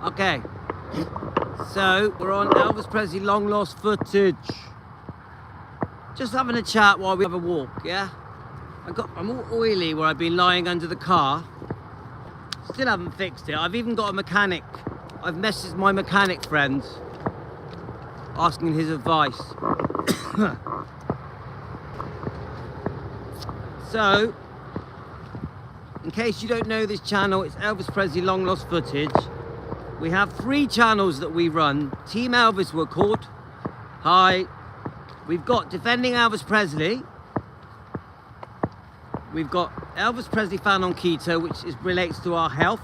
Okay, so we're on Elvis Presley long lost footage. Just having a chat while we have a walk, yeah? I'm all oily where I've been lying under the car. Still haven't fixed it. I've even got a mechanic. I've messaged my mechanic friend asking his advice. So, in case you don't know this channel, it's Elvis Presley long lost footage. We have 3 channels that we run. Team Elvis we're called. Hi. We've got Defending Elvis Presley. We've got Elvis Presley Fan on Keto, which relates to our health,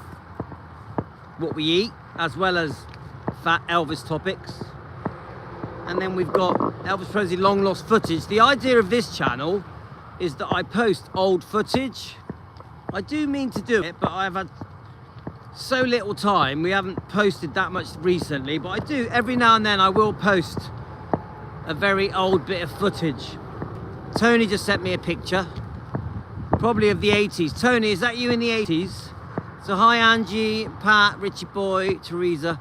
what we eat, as well as fat Elvis topics. And then we've got Elvis Presley long lost footage. The idea of this channel is that I post old footage. I do mean to do it, but I've had so little time. We haven't posted that much recently, but I do every now and then. I will post a very old bit of footage. Tony just sent me a picture, probably of the 80s. Tony, is that you in the 80s? So hi Angie, Pat, Richie Boy, Teresa.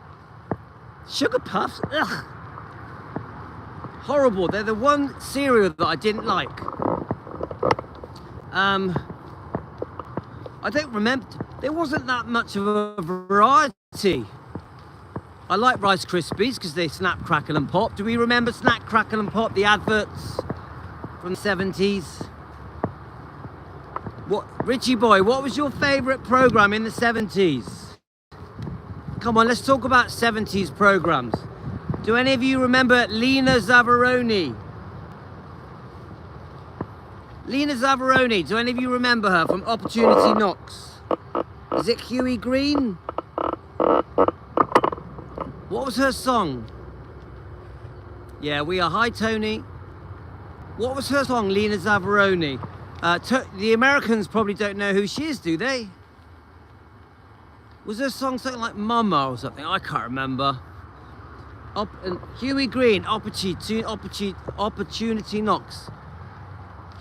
Sugar Puffs, ugh. Horrible. They're the one cereal that I didn't like. I don't remember, there wasn't that much of a variety. I like Rice Krispies because they snap, crackle and pop. Do we remember Snap, Crackle and Pop, the adverts from the 70s? What, Richie Boy, what was your favourite programme in the 70s? Come on, let's talk about 70s programmes. Do any of you remember Lena Zavaroni? Lena Zavaroni, do any of you remember her from Opportunity Knocks? Is it Huey Green? What was her song? Yeah, we are. Hi, Tony. What was her song, Lena Zavaroni? The Americans probably don't know who she is, do they? Was her song something like Mama or something? I can't remember. And Huey Green, Opportunity Knocks.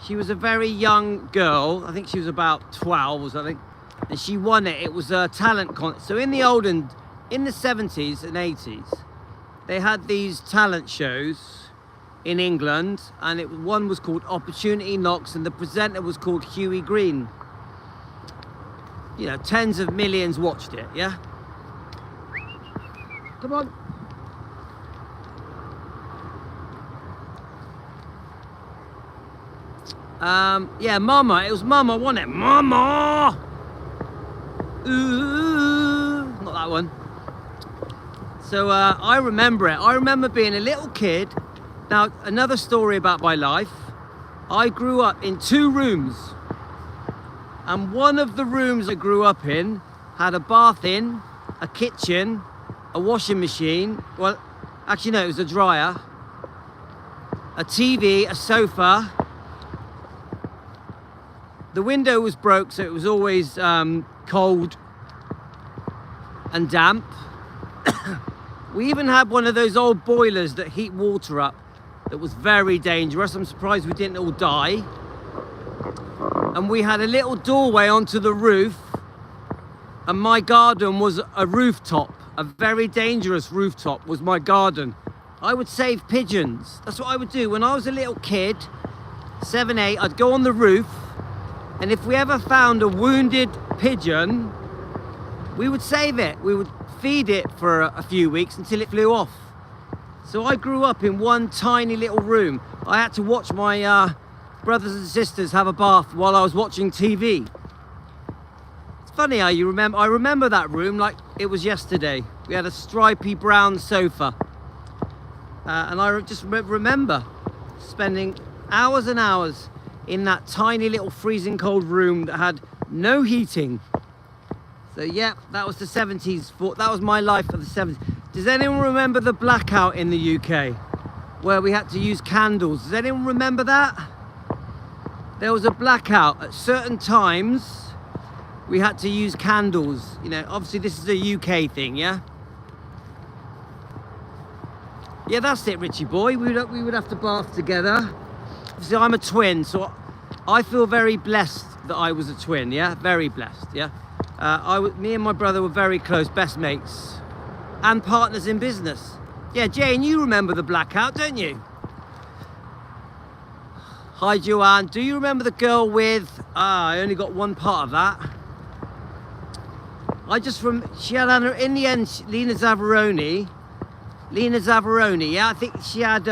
She was a very young girl. I think she was about 12 or something. And she won it. It was a talent contest. So in the 70s and 80s, they had these talent shows in England, and one was called Opportunity Knocks, and the presenter was called Huey Green. You know, tens of millions watched it, yeah? Come on. Yeah, Mama. It was Mama, wasn't it? Mama! Ooh, not that one. So I remember it. I remember being a little kid. Now, another story about my life. I grew up in 2 rooms. And one of the rooms I grew up in had a bath in, a kitchen, a washing machine. Well, actually no, it was a dryer, a TV, a sofa. The window was broke, so it was always cold and damp. We even had one of those old boilers that heat water up that was very dangerous. I'm surprised we didn't all die. And we had a little doorway onto the roof, and my garden was a rooftop. A very dangerous rooftop was my garden. I would save pigeons. That's what I would do. When I was a little kid, 7, 8, I'd go on the roof, and if we ever found a wounded pigeon, we would save it. We would feed it for a few weeks until it flew off. So I grew up in one tiny little room. I had to watch my brothers and sisters have a bath while I was watching TV. It's funny how you remember. I remember that room like it was yesterday. We had a stripy brown sofa. And I just remember spending hours and hours in that tiny little freezing cold room that had no heating. So yeah, that was the 70s. That was my life for the 70s. Does anyone remember the blackout in the UK where we had to use candles? Does anyone remember that? There was a blackout at certain times. We had to use candles. You know, obviously this is a UK thing, yeah? Yeah, that's it, Richie Boy. We would have to bath together. Obviously, I'm a twin, so I feel very blessed that I was a twin, yeah? Very blessed, yeah? Me and my brother were very close, best mates. and Partners in Business. Yeah, Jane, you remember the blackout, don't you? Hi, Joanne. Do you remember the girl with... I only got one part of that. She had in the end, Lena Zavaroni, yeah, I think she had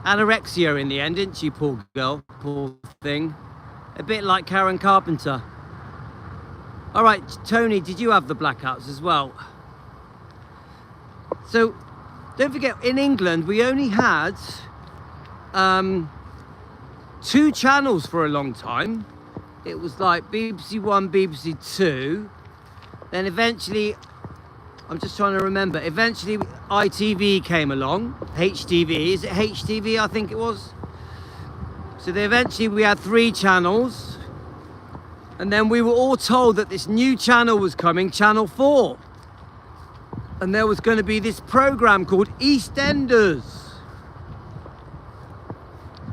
anorexia in the end, didn't she, poor girl, poor thing. A bit like Karen Carpenter. All right, Tony, did you have the blackouts as well? So, don't forget, in England, we only had 2 channels for a long time. It was like BBC One, BBC Two. Then eventually, I'm just trying to remember, eventually ITV came along, HTV, is it HTV I think it was? So eventually we had 3 channels, and then we were all told that this new channel was coming, Channel 4. And there was going to be this program called EastEnders.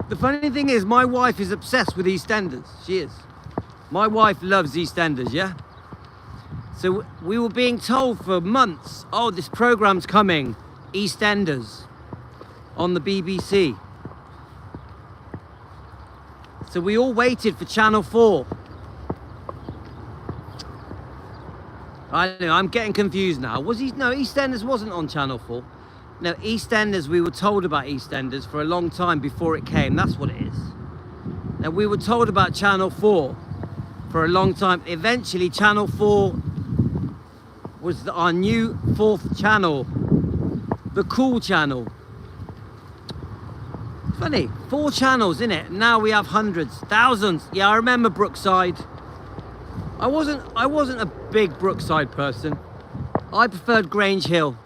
The funny thing is, my wife is obsessed with EastEnders, she is. My wife loves EastEnders, yeah? So we were being told for months, oh, this program's coming, EastEnders, on the BBC. So we all waited for Channel 4. I don't know, I'm getting confused now. No, EastEnders wasn't on Channel 4. No, EastEnders, we were told about EastEnders for a long time before it came. That's what it is. Now, we were told about Channel 4 for a long time. Eventually, Channel 4 was our new 4th channel, the cool channel. Funny, 4 channels, isn't it? Now we have hundreds, thousands. Yeah, I remember Brookside. I wasn't a big Brookside person. I preferred Grange Hill.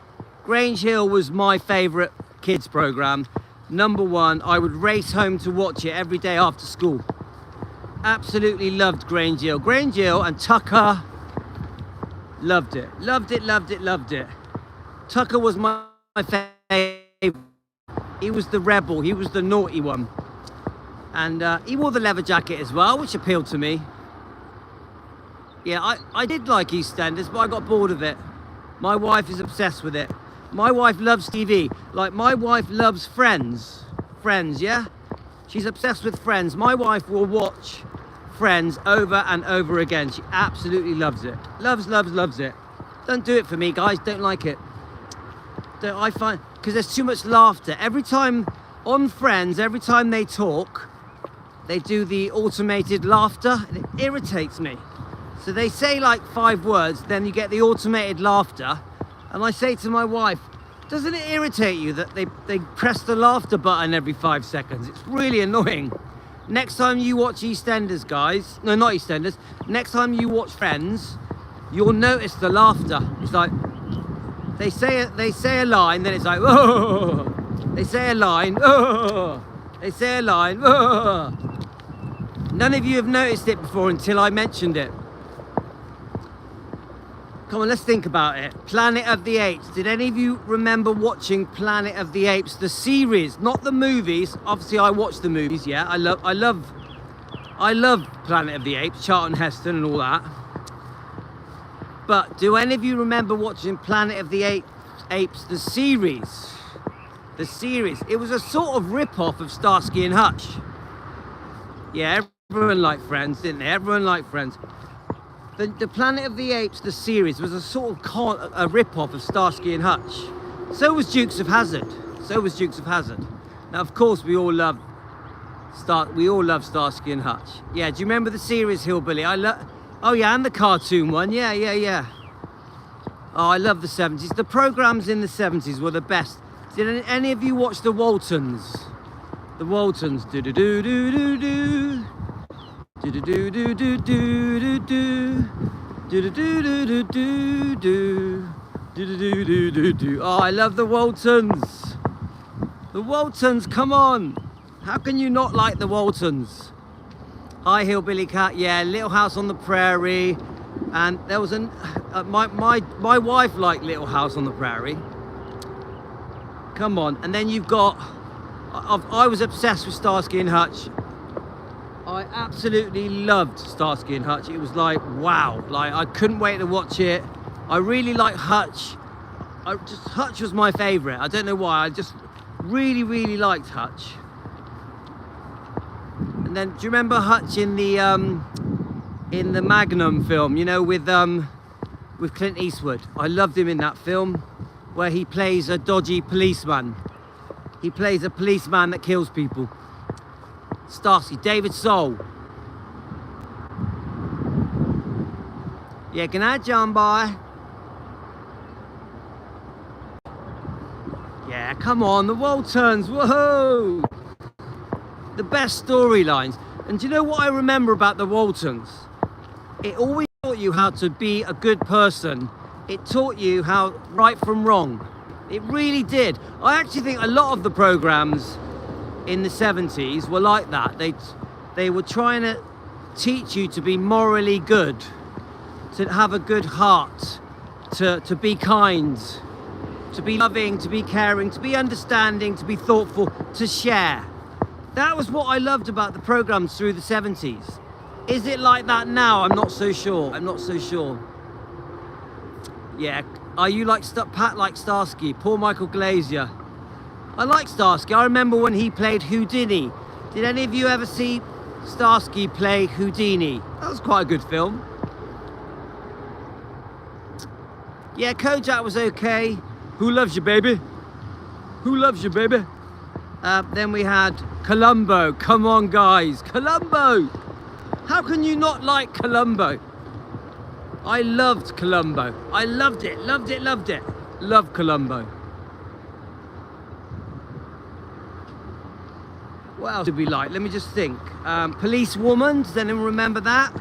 Grange Hill was my favourite kids programme. #1, I would race home to watch it every day after school. Absolutely loved Grange Hill. Grange Hill and Tucker. Loved it. Loved it, loved it, loved it. Tucker was my favourite. He was the rebel. He was the naughty one. And he wore the leather jacket as well, which appealed to me. Yeah, I did like EastEnders, but I got bored of it. My wife is obsessed with it. My wife loves TV. Like, my wife loves Friends. Friends, yeah? She's obsessed with Friends. My wife will watch Friends over and over again. She absolutely loves it. Loves it. Don't do it for me, guys. Don't like it. I find, because there's too much laughter. Every time on Friends, every time they talk, they do the automated laughter, and it irritates me. So they say like 5 words, then you get the automated laughter. And I say to my wife, doesn't it irritate you that they press the laughter button every 5 seconds? It's really annoying. Next time you watch EastEnders, guys, no, not EastEnders, next time you watch Friends, you'll notice the laughter. It's like, they say a line, then it's like, oh. They say a line, oh. They say a line, oh. None of you have noticed it before until I mentioned it. Come on, let's think about it. Planet of the Apes. Did any of you remember watching Planet of the Apes, the series, not the movies? Obviously, I watched the movies. Yeah, I love Planet of the Apes, Charlton Heston, and all that. But do any of you remember watching Planet of the Apes, the series? The series. It was a sort of rip-off of Starsky and Hutch. Yeah, everyone liked Friends, didn't they? Everyone liked Friends. The Planet of the Apes, the series, was a sort of a rip-off of Starsky and Hutch. So was Dukes of Hazzard. Now, of course, we all love Starsky and Hutch. Yeah, do you remember the series Hillbilly? Oh yeah, and the cartoon one. Yeah. Oh, I love the 70s. The programs in the 70s were the best. Did any of you watch the Waltons? The Waltons. Do-do-do-do-do-do. Oh, I love the Waltons. The Waltons, come on. How can you not like the Waltons? Hi, Hillbilly Cat. Yeah, Little House on the Prairie. And there was my wife liked Little House on the Prairie. Come on. And then you've got, I was obsessed with Starsky and Hutch. I absolutely loved Starsky and Hutch. It was like, wow. Like, I couldn't wait to watch it. I really like Hutch. Hutch was my favourite. I don't know why. I just really, really liked Hutch. And then, do you remember Hutch in the Magnum film? You know, with Clint Eastwood. I loved him in that film, where he plays a dodgy policeman. He plays a policeman that kills people. Starsky, David Soul. Yeah, good night, John boy. Yeah, come on, the world turns, whoa! The best storylines. And do you know what I remember about the Waltons? It always taught you how to be a good person. It taught you how right from wrong. It really did. I actually think a lot of the programs in the 70s were like that. They were trying to teach you to be morally good, to have a good heart, to be kind, to be loving, to be caring, to be understanding, to be thoughtful, to share. That was what I loved about the programs through the 70s. Is it like that now? I'm not so sure. I'm not so sure. Yeah, are you like Pat like Starsky? Poor Michael Glazier. I like Starsky. I remember when he played Houdini. Did any of you ever see Starsky play Houdini? That was quite a good film. Yeah, Kojak was okay. Who Loves You, Baby? Who Loves You, Baby? Then we had Columbo. Come on, guys. Columbo! How can you not like Columbo? I loved Columbo. I loved it, loved it, loved it. Loved Columbo. What else did we like? Let me just think. Police Woman. Does anyone remember that?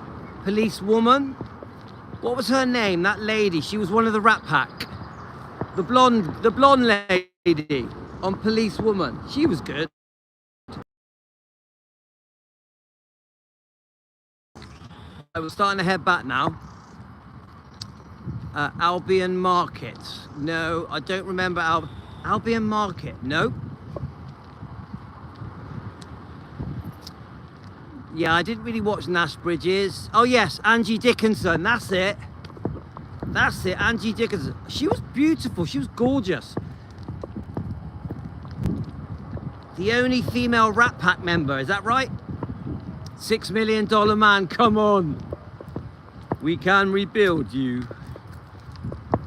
Police Woman. What was her name? That lady. She was one of the Rat Pack. The blonde lady on Police Woman. She was good. I was starting to head back now. Albion Market. No, I don't remember Albion Market. No. Yeah, I didn't really watch Nash Bridges. Oh yes, Angie Dickinson. That's it. That's it, Angie Dickinson. She was beautiful. She was gorgeous. The only female Rat Pack member. Is that right? $6 Million Man. Come on. We can rebuild you.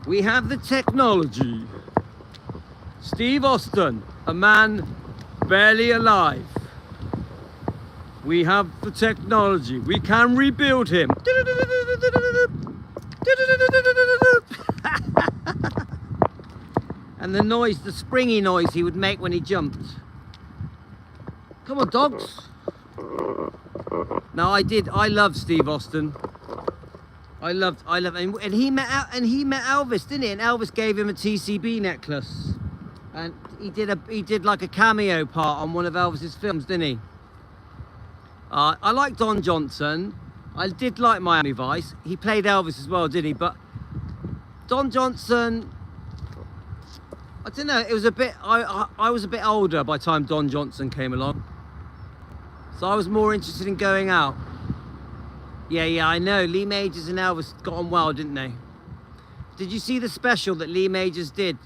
We have the technology. Steve Austin, a man barely alive. We have the technology. We can rebuild him. And the noise, the springy noise he would make when he jumped. Come on, dogs. No, I love Steve Austin. I love him. And he met Elvis, didn't he? And Elvis gave him a TCB necklace. And he did like a cameo part on one of Elvis's films, didn't he? I like Don Johnson. I did like Miami Vice. He played Elvis as well, didn't he? But Don Johnson, I don't know. It was a bit. I was a bit older by the time Don Johnson came along, so I was more interested in going out. Yeah, I know. Lee Majors and Elvis got on well, didn't they? Did you see the special that Lee Majors did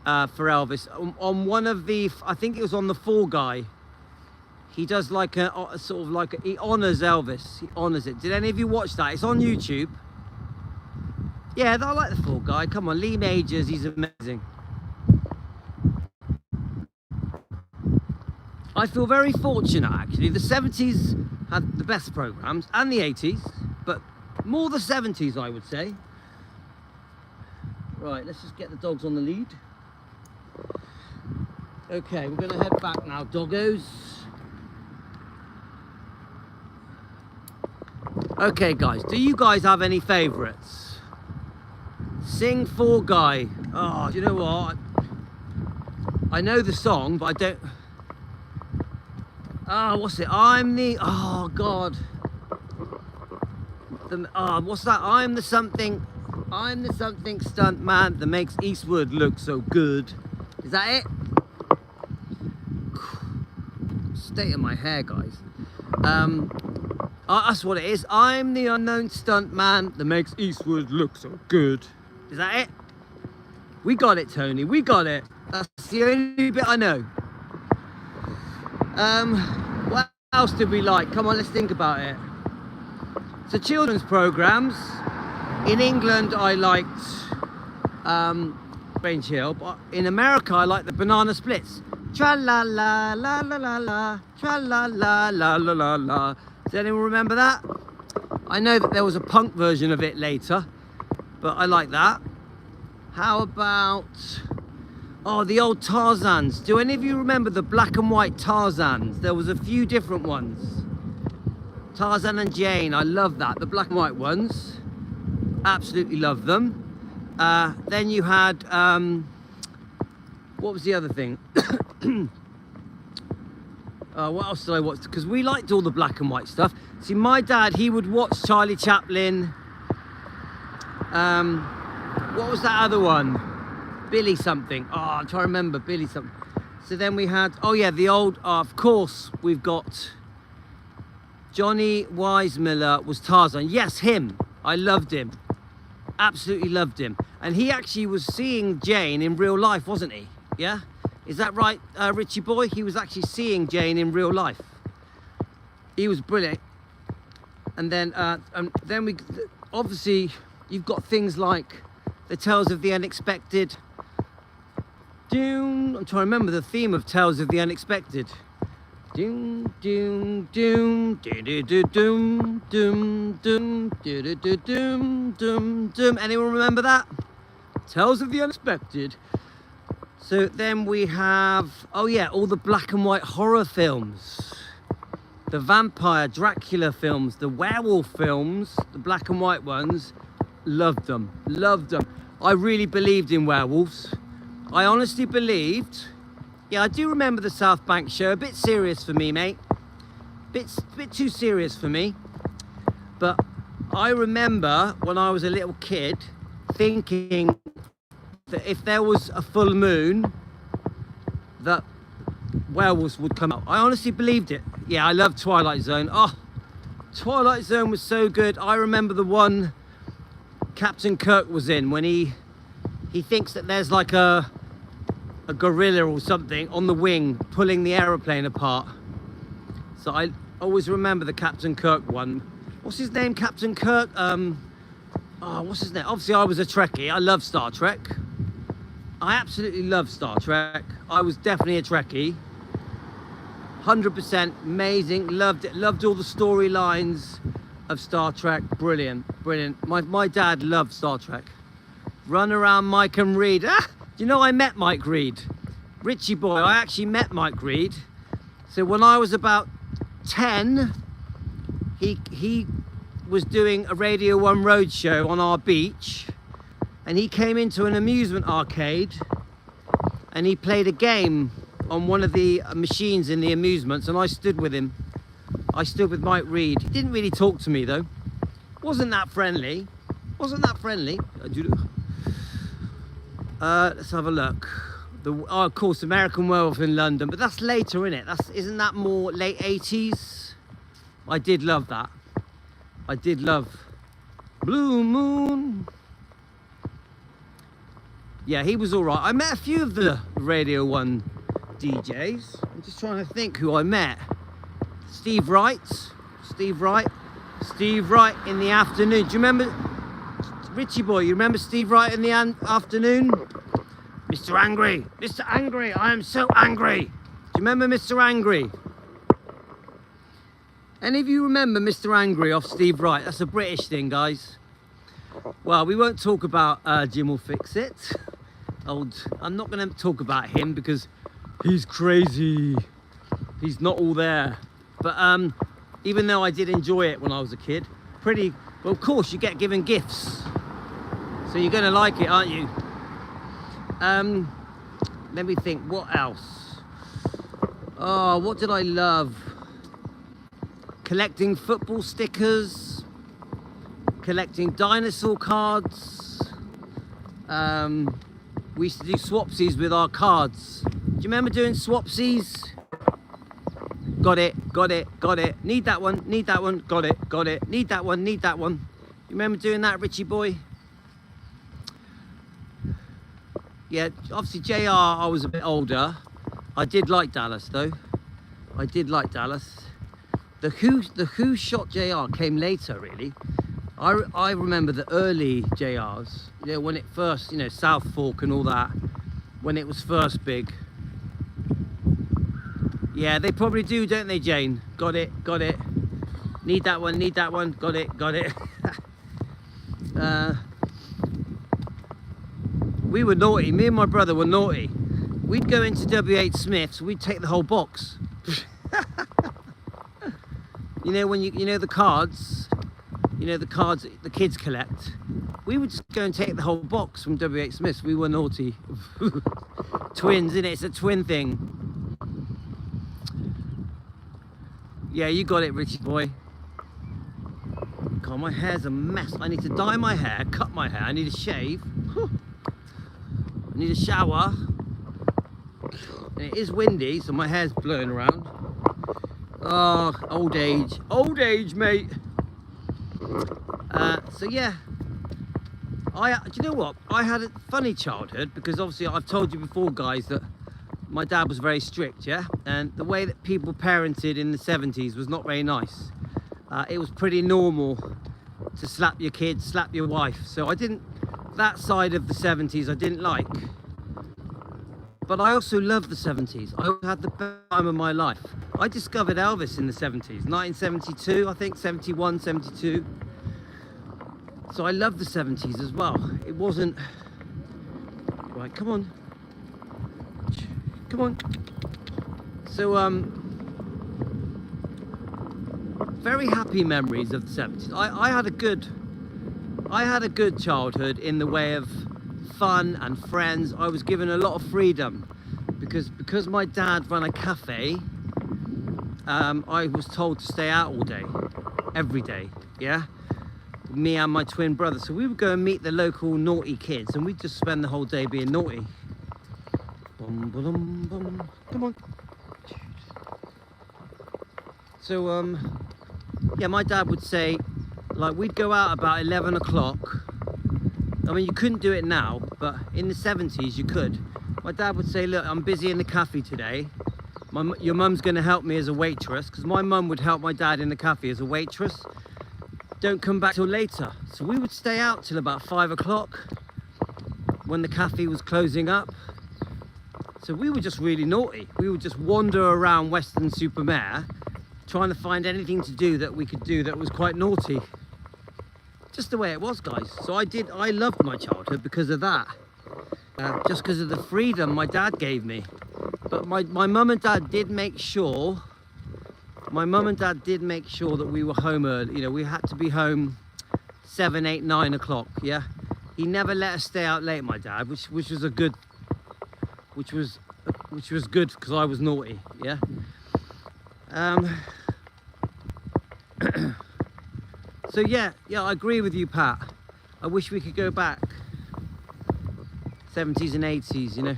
for Elvis on one of the? I think it was on the Fall Guy. He does like a sort of like he honors Elvis. He honors it. Did any of you watch that? It's on YouTube. Yeah, I like the Fall Guy. Come on, Lee Majors. He's amazing. I feel very fortunate, actually. The 70s had the best programs, and the 80s, but more the 70s, I would say. Right, let's just get the dogs on the lead. Okay, we're going to head back now, doggos. Okay, guys, do you guys have any favourites? Sing Fall Guy. Oh, do you know what? I know the song, but I don't... what's it? Oh God. What's that? I'm the something stunt man that makes Eastwood look so good. Is that it? State of my hair, guys. That's what it is. I'm the unknown stunt man that makes Eastwood look so good. Is that it? We got it, Tony. We got it. That's the only bit I know. What else did we like? Come on, let's think about it. So children's programs. In England, I liked Grange Hill, but in America, I liked the Banana Splits. Tra la la la la la la, tra la la la la la la. Does anyone remember that? I know that there was a punk version of it later, but I like that. How about, oh, the old Tarzans. Do any of you remember the black and white Tarzans? There was a few different ones. Tarzan and Jane, I love that. The black and white ones, absolutely love them. Then you had, what was the other thing? What else did I watch? Because we liked all the black and white stuff. See, my dad, he would watch Charlie Chaplin. What was that other one? Billy something. Oh, I'm trying to remember. Billy something. So then we had, oh yeah, the old, of course, we've got Johnny Weissmuller was Tarzan. Yes, him. I loved him. Absolutely loved him. And he actually was seeing Jane in real life, wasn't he? Yeah? Is that right, Richie boy? He was actually seeing Jane in real life. He was brilliant. And then we, obviously, you've got things like the Tales of the Unexpected. I'm trying to remember the theme of Tales of the Unexpected. Doom, doom, doom, do do do doom, doom, doom, do do do doom, doom, doom. Anyone remember that? Tales of the Unexpected. So then we have, oh yeah, all the black and white horror films. The vampire, Dracula films, the werewolf films, the black and white ones. Loved them, loved them. I really believed in werewolves. I honestly believed. Yeah, I do remember the South Bank show. A bit serious for me, mate. Bit too serious for me. But I remember when I was a little kid thinking that if there was a full moon, that werewolves would come out. I honestly believed it. Yeah, I love Twilight Zone. Oh, Twilight Zone was so good. I remember the one Captain Kirk was in when he thinks that there's like a gorilla or something on the wing pulling the aeroplane apart. So I always remember the Captain Kirk one. What's his name, Captain Kirk? What's his name? Obviously I was a Trekkie. I love Star Trek. I absolutely love Star Trek. I was definitely a Trekkie. 100% amazing. Loved it. Loved all the storylines of Star Trek. Brilliant, brilliant. My dad loved Star Trek. Run around Mike and Reed. Do you know I met Mike Reed? Richie boy, I actually met Mike Reed. So when I was about 10, he was doing a Radio 1 roadshow on our beach, and he came into an amusement arcade and he played a game on one of the machines in the amusements, and I stood with him. I stood with Mike Reed. He didn't really talk to me though. Wasn't that friendly. Wasn't that friendly. Let's have a look. Of course, American Werewolf in London, but that's later, isn't it? Isn't that more late 80s? I did love that. I did love Blue Moon. Yeah, he was all right. I met a few of the Radio 1 DJs. I'm just trying to think who I met. Steve Wright in the afternoon. Do you remember, Richie boy, you remember Steve Wright in the afternoon? Mr. Angry, I am so angry. Do you remember Mr. Angry? Any of you remember Mr. Angry off Steve Wright? That's a British thing, guys. Well, we won't talk about Jim Will Fix It. I'm not going to talk about him because he's crazy. He's not all there. But even though I did enjoy it when I was a kid, well, of course, you get given gifts. So you're going to like it, aren't you? Let me think, what else? Oh, what did I love? Collecting football stickers, collecting dinosaur cards. We used to do swapsies with our cards. Do you remember doing swapsies? Got it. Need that one, got it. Need that one. You remember doing that, Richie boy? Yeah, obviously JR, I was a bit older. I did like Dallas though. I did like Dallas. The Who Shot JR came later, really. I remember the early JRs, you know, when it first, you know, South Fork and all that, when it was first big. Yeah, they probably do, don't they, Jane? Got it, got it. Need that one, got it, got it. We were naughty, me and my brother were naughty. We'd go into W.H. Smith's, we'd take the whole box. You know, when you know the cards, you know the cards the kids collect, we would just go and take the whole box from W.H. Smith's. We were naughty. Twins, innit? It's a twin thing. Yeah, you got it, Richie boy. God, my hair's a mess. I need to dye my hair, cut my hair, I need a shave. I need a shower. And it is windy, so my hair's blowing around. Oh, old age, mate. So yeah, do you know what? I had a funny childhood because obviously I've told you before, guys, that my dad was very strict, yeah? And the way that people parented in the 70s was not very nice. It was pretty normal to slap your kids, slap your wife. So that side of the 70s I didn't like. But I also loved the 70s. I had the best time of my life. I discovered Elvis in the 70s, 1972, I think, 71, 72. So I loved the 70s as well. It wasn't... Right, come on. Come on. So, very happy memories of the 70s. I had a good childhood in the way of fun and friends. I was given a lot of freedom because my dad ran a cafe. I was told to stay out all day, every day, yeah? Me and my twin brother. So we would go and meet the local naughty kids and we'd just spend the whole day being naughty. Bum, ba-dum, bum. Come on. So, yeah, my dad would say, like, we'd go out about 11 o'clock. I mean, you couldn't do it now, but in the 70s you could. My dad would say, look, I'm busy in the cafe today. Your mum's going to help me as a waitress, because my mum would help my dad in the cafe as a waitress. Don't come back till later. So we would stay out till about 5 o'clock when the cafe was closing up. So we were just really naughty. We would just wander around Weston-super-Mare trying to find anything to do that we could do that was quite naughty. Just the way it was, guys. So I loved my childhood because of that. Just because of the freedom my dad gave me. But my mum and dad did make sure, that we were home early. You know, we had to be home 7, 8, 9 o'clock, yeah? He never let us stay out late, my dad, which was good because I was naughty, yeah? So yeah, I agree with you, Pat. I wish we could go back 70s and 80s, you know,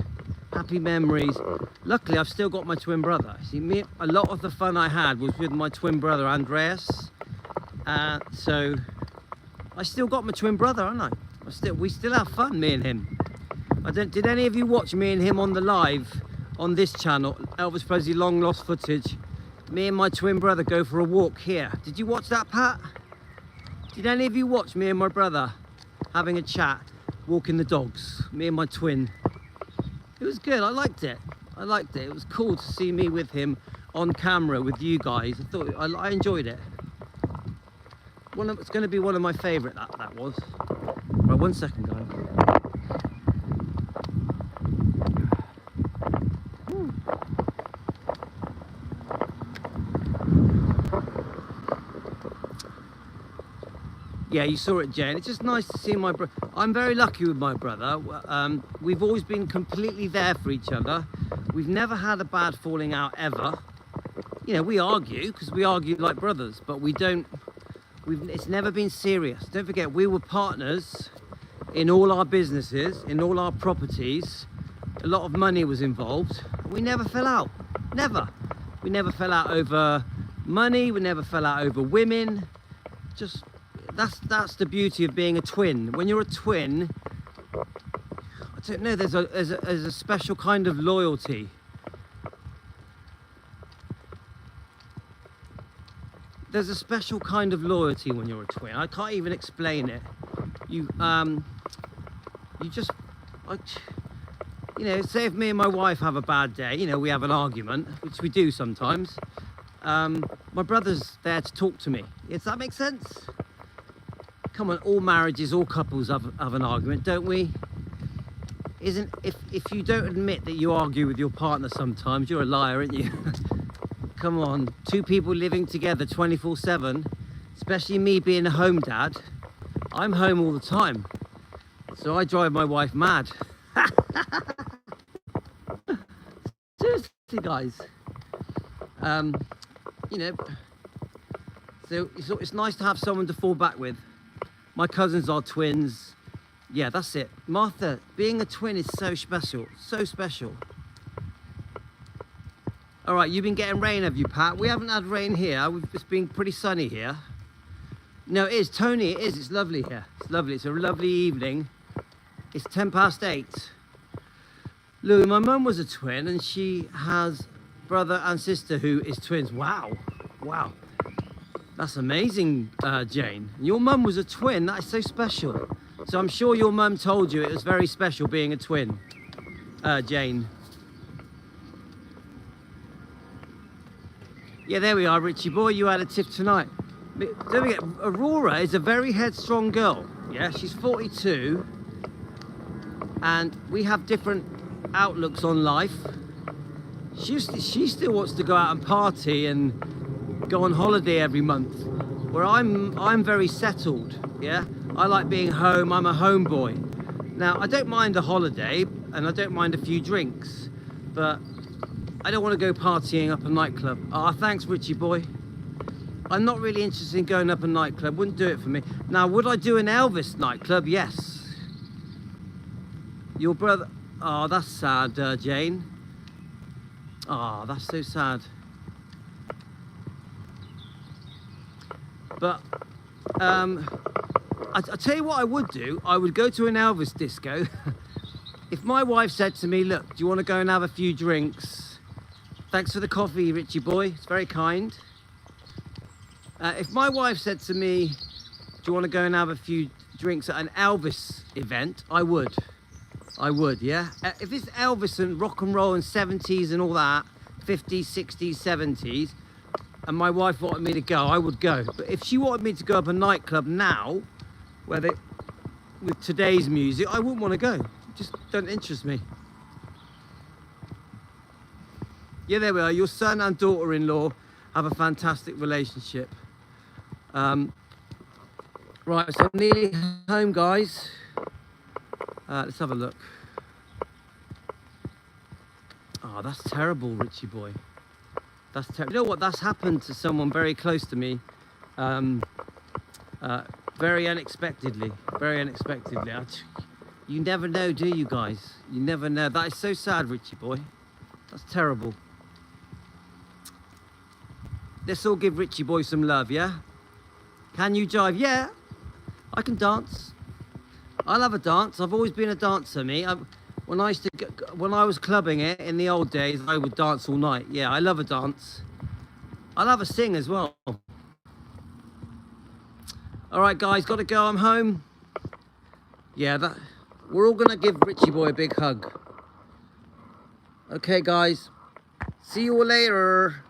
happy memories. Luckily, I've still got my twin brother. See, a lot of the fun I had was with my twin brother, Andreas. So I still got my twin brother, haven't I? We still have fun, me and him. Did any of you watch me and him on the live on this channel, Elvis Presley Long Lost Footage? Me and my twin brother go for a walk here. Did you watch that, Pat? Did any of you watch me and my brother having a chat, walking the dogs? Me and my twin. It was good. I liked it. It was cool to see me with him on camera with you guys. I enjoyed it. It's going to be one of my favourite. That was. Right, 1 second, guys. Yeah, you saw it, Jane. It's just nice to see my brother. I'm very lucky with my brother. We've always been completely there for each other. We've never had a bad falling out ever. You know, we argue because we argue like brothers, but we don't. It's never been serious. Don't forget, we were partners in all our businesses, in all our properties. A lot of money was involved. We never fell out. Never. We never fell out over money. We never fell out over women. Just. That's the beauty of being a twin. When you're a twin, don't know, there's a special kind of loyalty. There's a special kind of loyalty when you're a twin. I can't even explain it. You just, you know, say if me and my wife have a bad day, you know, we have an argument, which we do sometimes. My brother's there to talk to me. Does that make sense? Come on, all marriages, all couples have an argument, don't we? If you don't admit that you argue with your partner sometimes, you're a liar, aren't you? Come on, two people living together 24/7, especially me being a home dad. I'm home all the time, so I drive my wife mad. Seriously, guys. You know, so it's nice to have someone to fall back with. My cousins are twins. Yeah, that's it. Martha, being a twin is so special, so special. All right, you've been getting rain, have you, Pat? We haven't had rain here. It's been pretty sunny here. No, it is, Tony, it is. It's lovely here. It's lovely. It's a lovely evening. It's 8:10. Lou, my mum was a twin, and she has brother and sister who is twins. Wow. Wow. That's amazing, Jane. Your mum was a twin. That is so special. So I'm sure your mum told you it was very special being a twin, Jane. Yeah, there we are, Richie boy. You had a tip tonight. Don't forget, Aurora is a very headstrong girl. Yeah, she's 42, and we have different outlooks on life. She still wants to go out and party and go on holiday every month, where I'm very settled. Yeah, I like being home. I'm a homeboy. Now, I don't mind a holiday, and I don't mind a few drinks, but I don't want to go partying up a nightclub. Ah, thanks, Richie boy. I'm not really interested in going up a nightclub. Wouldn't do it for me. Now, would I do an Elvis nightclub? Yes. Your brother... Oh, that's sad, Jane. Oh, that's so sad. But, I tell you what I would do. I would go to an Elvis disco. If my wife said to me, look, do you want to go and have a few drinks? Thanks for the coffee, Richie boy. It's very kind. If my wife said to me, do you want to go and have a few drinks at an Elvis event? I would. I would, yeah? If it's Elvis and rock and roll and 70s and all that, 50s, 60s, 70s, and my wife wanted me to go, I would go. But if she wanted me to go up a nightclub now, with today's music, I wouldn't want to go. It just don't interest me. Yeah, there we are. Your son and daughter-in-law have a fantastic relationship. Right, so I'm nearly home, guys. Let's have a look. Oh, that's terrible, Richie boy. That's terrible. You know what? That's happened to someone very close to me. Very unexpectedly. Very unexpectedly. You never know, do you guys? You never know. That is so sad, Richie boy. That's terrible. Let's all give Richie boy some love, yeah? Can you jive? Yeah, I can dance. I love a dance. I've always been a dancer, me. When I was clubbing it in the old days, I would dance all night. Yeah, I love a dance. I love a sing as well. All right, guys, got to go. I'm home. Yeah, we're all gonna give Richie boy a big hug. Okay, guys. See you all later.